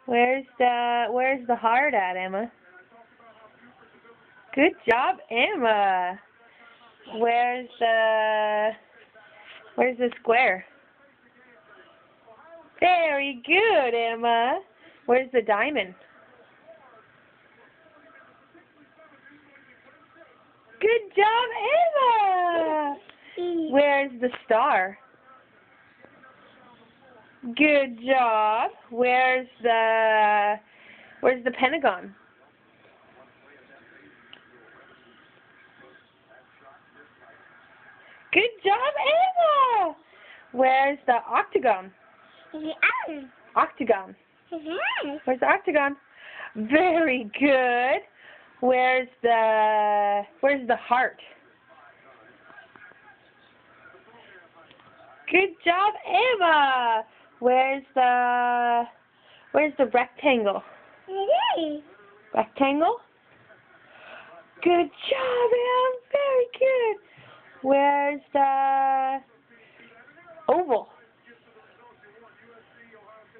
Where's the heart at, Emma? Good job, Emma. Where's the square? Very good, Emma. Where's the diamond? Good job, Emma. Where's the star? Good job. Where's the pentagon? Good job, Emma. Where's the octagon? Octagon. Where's the octagon? Very good. Where's the heart? Good job, Emma. Where's the rectangle? Rectangle? Good job, Em. Very good. Where's the oval?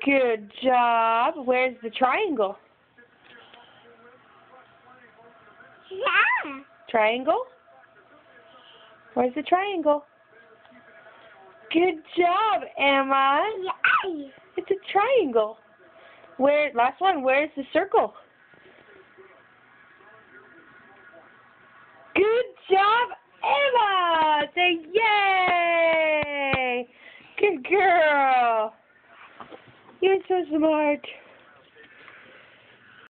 Good job. Where's the triangle? Triangle? Where's the triangle? Good job, Emma. It's a triangle. Last one, where's the circle? Good job, Emma. Say yay. Good girl. You're so smart.